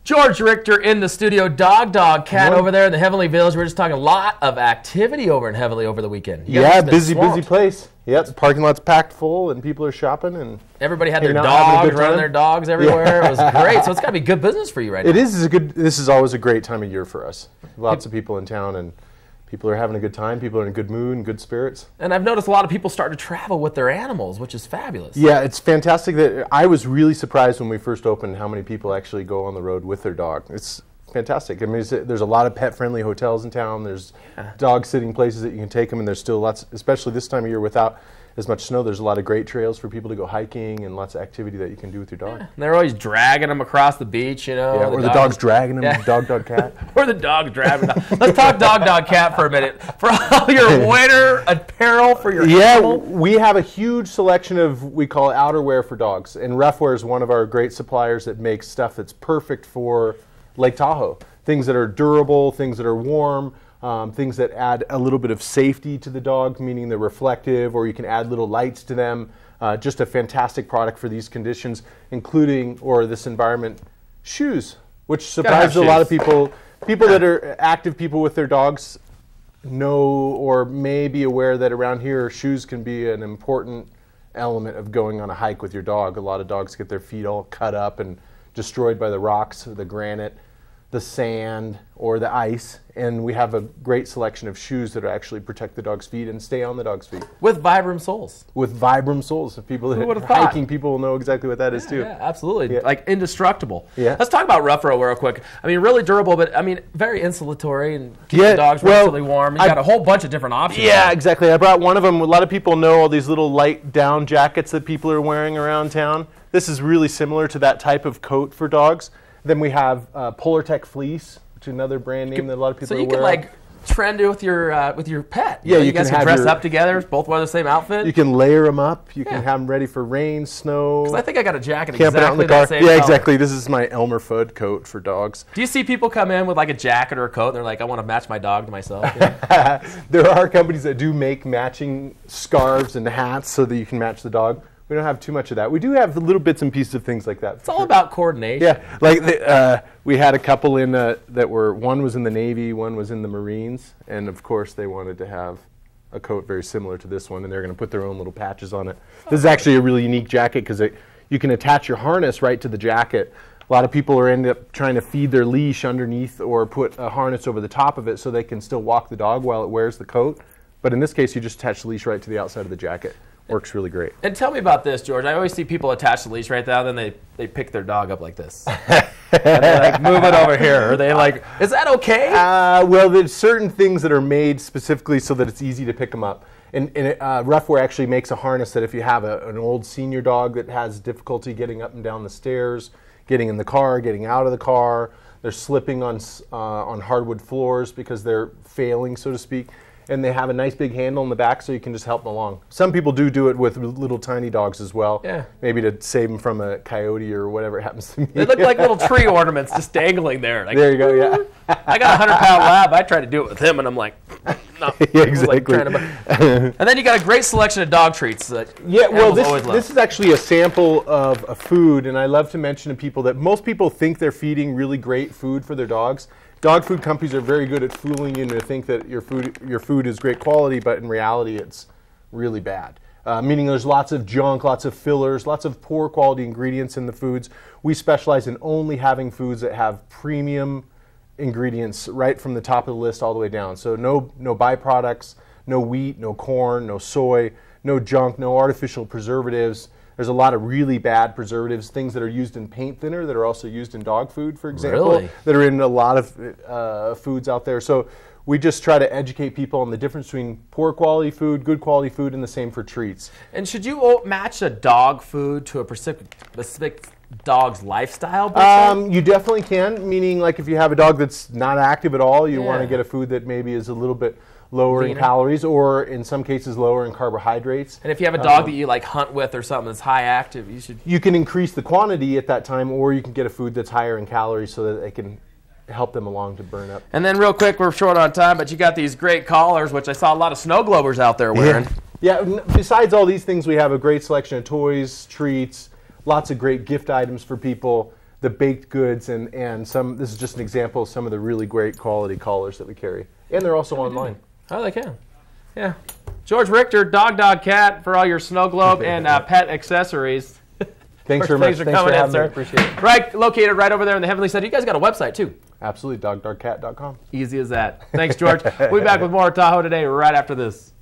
George Richter in the studio, Dog Cat over there in the Heavenly Village. We're just talking a lot of activity over in Heavenly over the weekend. Yeah, busy place. Yep, the parking lot's packed full and people are shopping. And everybody had their dogs, running their dogs everywhere. Yeah. It was great. So it's got to be good business for you right now. It is. This is always a great time of year for us. Lots of people in town and people are having a good time. People are in a good mood and good spirits. And I've noticed a lot of people starting to travel with their animals, which is fabulous. Yeah, it's fantastic. That I was really surprised when we first opened how many people actually go on the road with their dog. It's fantastic. I mean, there's a lot of pet-friendly hotels in town. There's dog-sitting places that you can take them, and there's still lots, especially this time of year without as much snow, there's a lot of great trails for people to go hiking and lots of activity that you can do with your dog. Yeah. And they're always dragging them across the beach, you know. Yeah, or the dog's dragging them, dog, cat. Or the dog's dragging them. Let's talk dog, cat for a minute. For all your winter apparel for your animal. We have a huge selection of, we call it outerwear for dogs. And Roughwear is one of our great suppliers that makes stuff that's perfect for Lake Tahoe. Things that are durable, things that are warm. Things that add a little bit of safety to the dog, meaning they're reflective, or you can add little lights to them. Just a fantastic product for these conditions, including, or this environment, shoes, which surprises a lot of people. People that are active people with their dogs know or may be aware that around here, shoes can be an important element of going on a hike with your dog. A lot of dogs get their feet all cut up and destroyed by the rocks, or the granite, the sand, or the ice, and we have a great selection of shoes that actually protect the dog's feet and stay on the dog's feet. With Vibram soles. With Vibram soles. If people that are hiking, people will know exactly what that is too. Yeah, absolutely. Yeah. Like indestructible. Yeah. Let's talk about Roughwear real quick. I mean, really durable, but I mean, very insulatory and keep the dogs relatively warm. You've got a whole bunch of different options. Yeah, exactly. I brought one of them. A lot of people know all these little light down jackets that people are wearing around town. This is really similar to that type of coat for dogs. Then we have Polartec Fleece, which is another brand name that a lot of people are wearing. So you can trend it with your pet. Yeah, you guys can dress up together, both wear the same outfit. You can layer them up. You can have them ready for rain, snow. Because I think I got a jacket exactly out in the car. That same color. Exactly. This is my Elmer Fudd coat for dogs. Do you see people come in with like a jacket or a coat and they're like, I want to match my dog to myself? There are companies that do make matching scarves and hats so that you can match the dog. We don't have too much of that. We do have little bits and pieces of things like that. It's all about coordination. Yeah, like we had a couple in that were, one was in the Navy, one was in the Marines, and of course they wanted to have a coat very similar to this one, and they're going to put their own little patches on it. This is actually a really unique jacket because you can attach your harness right to the jacket. A lot of people end up trying to feed their leash underneath or put a harness over the top of it so they can still walk the dog while it wears the coat. But in this case, you just attach the leash right to the outside of the jacket. Works really great. And tell me about this, George. I always see people attach the leash right there, then they pick their dog up like this. And they like move it over here. Are they like, is that okay? Well, there's certain things that are made specifically so that it's easy to pick them up. And Roughwear actually makes a harness that if you have an old senior dog that has difficulty getting up and down the stairs, getting in the car, getting out of the car, they're slipping on hardwood floors because they're failing, so to speak. And they have a nice big handle in the back so you can just help them along. Some people do it with little tiny dogs as well. Yeah. Maybe to save them from a coyote or whatever it happens to me. They look like little tree ornaments just dangling there. Like, there you go, yeah. I got a 100-pound lab. I tried to do it with him, and I'm like, no. Yeah, exactly. And then you got a great selection of dog treats. This is actually a sample of a food, and I love to mention to people that most people think they're feeding really great food for their dogs. Dog food companies are very good at fooling you to think that your food is great quality, but in reality it's really bad. Meaning there's lots of junk, lots of fillers, lots of poor quality ingredients in the foods. We specialize in only having foods that have premium ingredients right from the top of the list all the way down. So no byproducts, no wheat, no corn, no soy, no junk, no artificial preservatives. There's a lot of really bad preservatives, things that are used in paint thinner that are also used in dog food, for example, that are in a lot of foods out there. So we just try to educate people on the difference between poor quality food, good quality food, and the same for treats. And should you match a dog food to a specific dog's lifestyle? You definitely can, meaning like if you have a dog that's not active at all, you want to get a food that maybe is a little bit lower in calories, or in some cases lower in carbohydrates. And if you have a dog that you like hunt with or something that's high active, you can increase the quantity at that time, or you can get a food that's higher in calories so that they can help them along to burn up. And then real quick, we're short on time, but you got these great collars, which I saw a lot of snow globers out there wearing. Yeah, besides all these things, we have a great selection of toys, treats, lots of great gift items for people. the baked goods and some. This is just an example of some of the really great quality collars that we carry, and they're also online. Oh, they can. Yeah. George Richter, Dog Cat, for all your snow globe and pet accessories. Thanks very much. Thanks for coming in, sir. Appreciate it. Right, located right over there in the Heavenly Center. You guys got a website, too. Absolutely, dogdogcat.com. Easy as that. Thanks, George. We'll be back with more Tahoe Today right after this.